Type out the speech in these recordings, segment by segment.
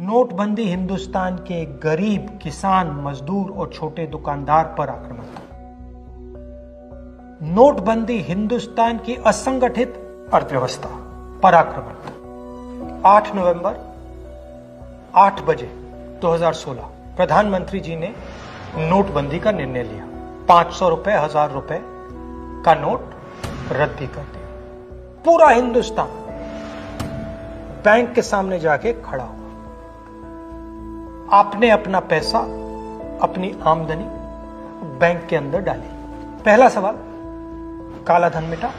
नोटबंदी हिंदुस्तान के गरीब, किसान, मजदूर और छोटे दुकानदार पर आक्रमण था। नोटबंदी हिंदुस्तान की असंगठित अर्थव्यवस्था पर आक्रमण था। 8 नवंबर 8 बजे 2016 प्रधानमंत्री जी ने नोटबंदी का निर्णय लिया। 500 रुपए, 1000 रुपए का नोट रद्दी कर दिया। पूरा हिंदुस्तान बैंक के सामने जाके खड़ा हुआ। आपने अपना पैसा, अपनी आमदनी बैंक के अंदर डाली। पहला सवाल, काला धन मिटा?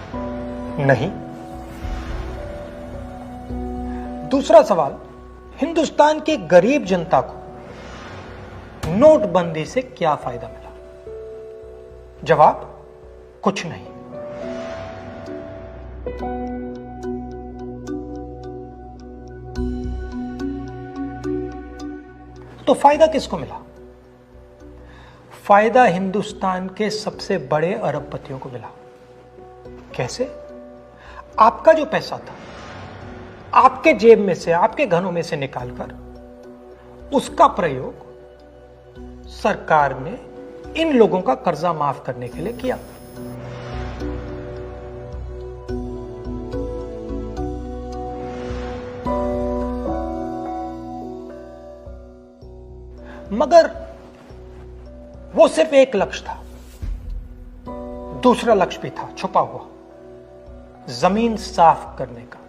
नहीं। दूसरा सवाल, हिंदुस्तान की गरीब जनता को नोटबंदी से क्या फायदा मिला? जवाब, कुछ नहीं। तो फायदा किसको मिला? फायदा हिंदुस्तान के सबसे बड़े अरबपतियों को मिला। कैसे? आपका जो पैसा था, आपके जेब में से, आपके घरों में से निकालकर उसका प्रयोग सरकार ने इन लोगों का कर्जा माफ करने के लिए किया। मगर वो सिर्फ एक लक्ष्य था। दूसरा लक्ष्य भी था छुपा हुआ, जमीन साफ करने का।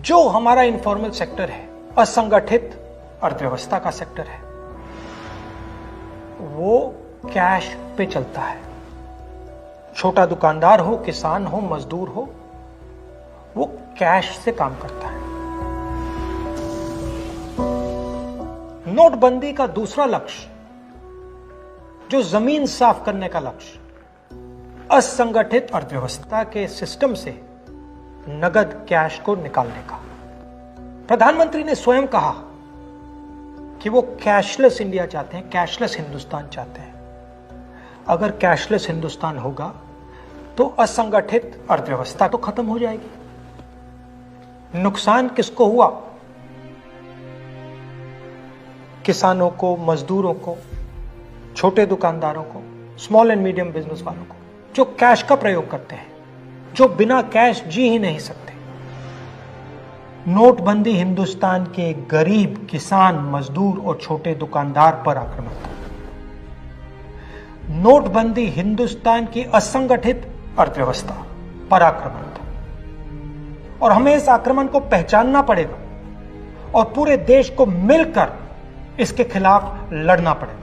जो हमारा इनफॉर्मल सेक्टर है, असंगठित अर्थव्यवस्था का सेक्टर है, वो कैश पे चलता है। छोटा दुकानदार हो, किसान हो, मजदूर हो, वो कैश से काम करता है। नोटबंदी का दूसरा लक्ष्य, जो जमीन साफ करने का लक्ष्य, असंगठित अर्थव्यवस्था के सिस्टम से नगद कैश को निकालने का। प्रधानमंत्री ने स्वयं कहा कि वो कैशलेस इंडिया चाहते हैं, कैशलेस हिंदुस्तान चाहते हैं। अगर कैशलेस हिंदुस्तान होगा तो असंगठित अर्थव्यवस्था तो खत्म हो जाएगी। नुकसान किसको हुआ? किसानों को, मजदूरों को, छोटे दुकानदारों को, स्मॉल एंड मीडियम बिजनेस वालों को, जो कैश का प्रयोग करते हैं, जो बिना कैश जी ही नहीं सकते। नोटबंदी हिंदुस्तान के गरीब, किसान, मजदूर और छोटे दुकानदार पर आक्रमण था। नोटबंदी हिंदुस्तान की असंगठित अर्थव्यवस्था पर आक्रमण था। और हमें इस आक्रमण को पहचानना पड़ेगा और पूरे देश को मिलकर इसके खिलाफ लड़ना पड़ेगा।